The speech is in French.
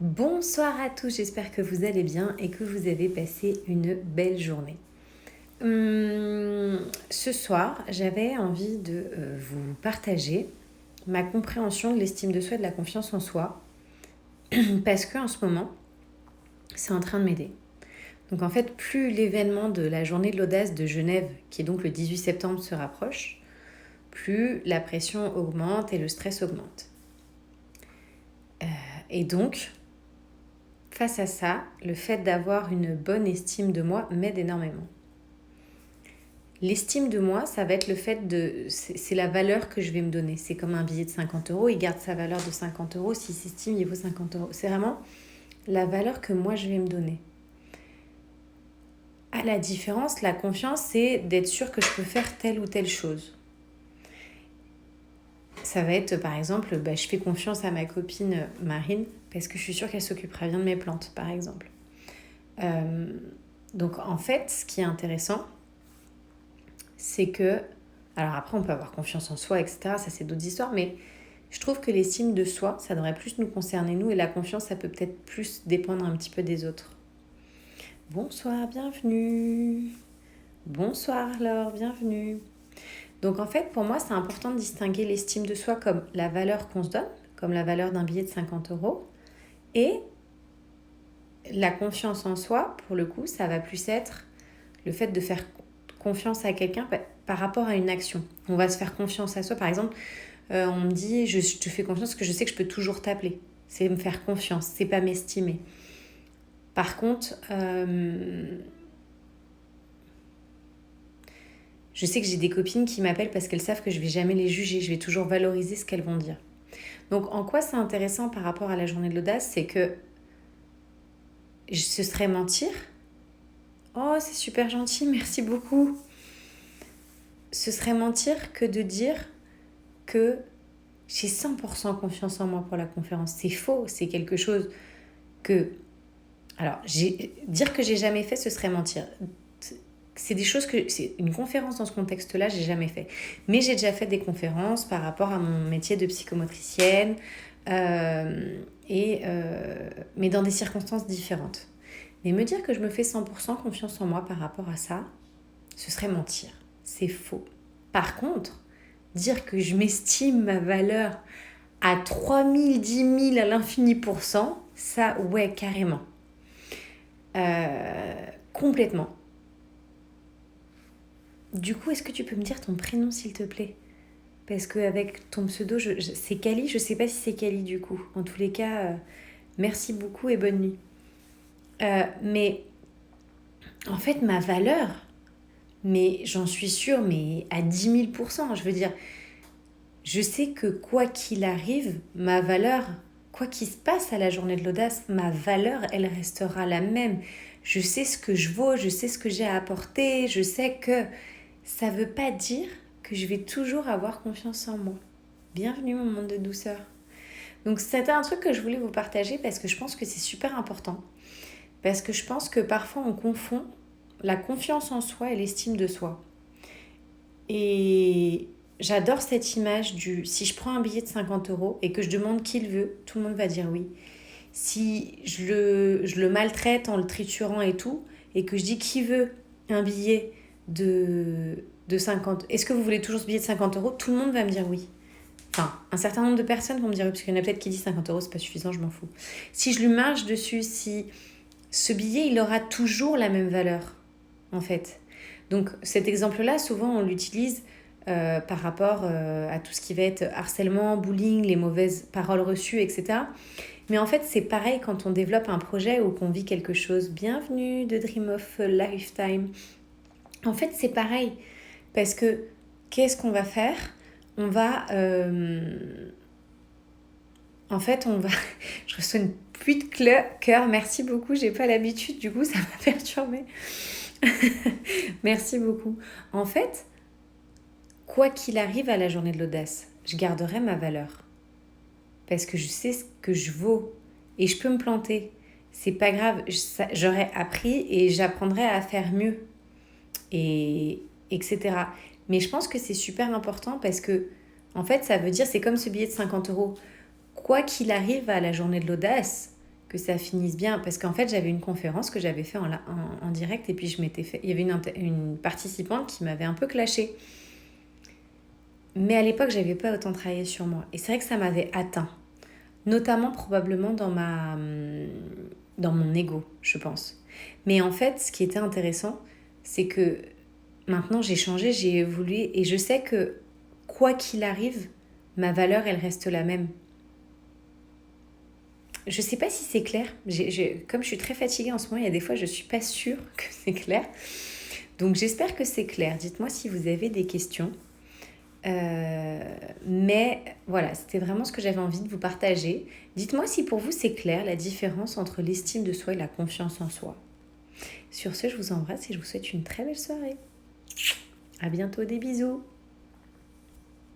Bonsoir à tous, j'espère que vous allez bien et que vous avez passé une belle journée. Ce soir, j'avais envie de vous partager ma compréhension de l'estime de soi et de la confiance en soi parce qu'en ce moment, c'est en train de m'aider. Donc en fait, plus l'événement de la journée de l'audace de Genève, qui est donc le 18 septembre, se rapproche, plus la pression augmente et le stress augmente. Et donc, face à ça, le fait d'avoir une bonne estime de moi m'aide énormément. L'estime de moi, ça va être le fait de... C'est la valeur que je vais me donner. C'est comme un billet de 50 euros, il garde sa valeur de 50 euros. S'il s'estime, il vaut 50 euros. C'est vraiment la valeur que moi, je vais me donner. À la différence, la confiance, c'est d'être sûr que je peux faire telle ou telle chose. Ça va être, par exemple, je fais confiance à ma copine Marine parce que je suis sûre qu'elle s'occupera bien de mes plantes, par exemple. Donc, en fait, ce qui est intéressant, c'est que... Alors après, on peut avoir confiance en soi, etc. Ça, c'est d'autres histoires, mais je trouve que l'estime de soi, ça devrait plus nous concerner, nous, et la confiance, ça peut peut-être plus dépendre un petit peu des autres. Bonsoir, bienvenue. Bonsoir, Laure, bienvenue. Donc en fait, pour moi, c'est important de distinguer l'estime de soi comme la valeur qu'on se donne, comme la valeur d'un billet de 50 euros, et la confiance en soi, pour le coup, ça va plus être le fait de faire confiance à quelqu'un par rapport à une action. On va se faire confiance à soi. Par exemple, on me dit, je te fais confiance parce que je sais que je peux toujours t'appeler. C'est me faire confiance, c'est pas m'estimer. Par contre, je sais que j'ai des copines qui m'appellent parce qu'elles savent que je vais jamais les juger, je vais toujours valoriser ce qu'elles vont dire. Donc en quoi c'est intéressant par rapport à la journée de l'audace, c'est que ce serait mentir. Oh, c'est super gentil, merci beaucoup. Ce serait mentir que de dire que j'ai 100% confiance en moi pour la conférence. C'est faux, c'est quelque chose que... Alors, dire que j'ai jamais fait, ce serait mentir. C'est des choses que... C'est une conférence dans ce contexte-là, j'ai jamais fait. Mais j'ai déjà fait des conférences par rapport à mon métier de psychomotricienne, mais dans des circonstances différentes. Mais me dire que je me fais 100% confiance en moi par rapport à ça, ce serait mentir. C'est faux. Par contre, dire que je m'estime ma valeur à 3000, 10 000, à l'infini pour cent, ça, ouais, carrément. Complètement. Du coup, est-ce que tu peux me dire ton prénom, s'il te plaît ? Parce qu'avec ton pseudo, c'est Kali, je sais pas si c'est Kali du coup. En tous les cas, merci beaucoup et bonne nuit. Mais en fait, ma valeur, mais j'en suis sûre, mais à 10 000 %, je veux dire, je sais que quoi qu'il arrive, ma valeur, quoi qu'il se passe à la journée de l'audace, ma valeur, elle restera la même. Je sais ce que je vaux, je sais ce que j'ai à apporter, je sais que ça veut pas dire que je vais toujours avoir confiance en moi. Bienvenue mon monde de douceur. Donc c'était un truc que je voulais vous partager parce que je pense que c'est super important. Parce que je pense que parfois on confond la confiance en soi et l'estime de soi. Et j'adore cette image du si je prends un billet de 50 euros et que je demande qui le veut, tout le monde va dire oui. Si je le maltraite en le triturant et tout, et que je dis qui veut un billet de 50, est-ce que vous voulez toujours ce billet de 50 euros, tout le monde va me dire oui. Enfin, un certain nombre de personnes vont me dire oui, parce qu'il y en a peut-être qui disent 50 euros, c'est pas suffisant, je m'en fous. Si je lui marche dessus, si ce billet, il aura toujours la même valeur, en fait. Donc cet exemple-là, souvent, on l'utilise par rapport à tout ce qui va être harcèlement, bullying, les mauvaises paroles reçues, etc. Mais en fait, c'est pareil quand on développe un projet ou qu'on vit quelque chose. Bienvenue de Dream of Lifetime. En fait, c'est pareil. Parce que qu'est-ce qu'on va faire ? On va... En fait, on va... Je reçois une pluie de cœur. Merci beaucoup. J'ai pas l'habitude. Du coup, ça m'a perturbée. Merci beaucoup. En fait, quoi qu'il arrive à la journée de l'audace, je garderai ma valeur. Parce que je sais ce que je vaux. Et je peux me planter. C'est pas grave. J'aurais appris et j'apprendrai à faire mieux. Et etc. Mais je pense que c'est super important parce que, en fait, ça veut dire, c'est comme ce billet de 50 euros. Quoi qu'il arrive à la journée de l'audace, que ça finisse bien. Parce qu'en fait, j'avais une conférence que j'avais fait en direct et puis il y avait une participante qui m'avait un peu clashé. Mais à l'époque, j'avais pas autant travaillé sur moi. Et c'est vrai que ça m'avait atteint. Notamment probablement dans mon ego, je pense. Mais en fait, ce qui était intéressant, c'est que maintenant j'ai changé, j'ai évolué et je sais que quoi qu'il arrive, ma valeur, elle reste la même. Je sais pas si c'est clair. Comme je suis très fatiguée en ce moment, il y a des fois je suis pas sûre que c'est clair. Donc j'espère que c'est clair. Dites-moi si vous avez des questions. Mais voilà, c'était vraiment ce que j'avais envie de vous partager. Dites-moi si pour vous c'est clair la différence entre l'estime de soi et la confiance en soi. Sur ce, je vous embrasse et je vous souhaite une très belle soirée. À bientôt, des bisous.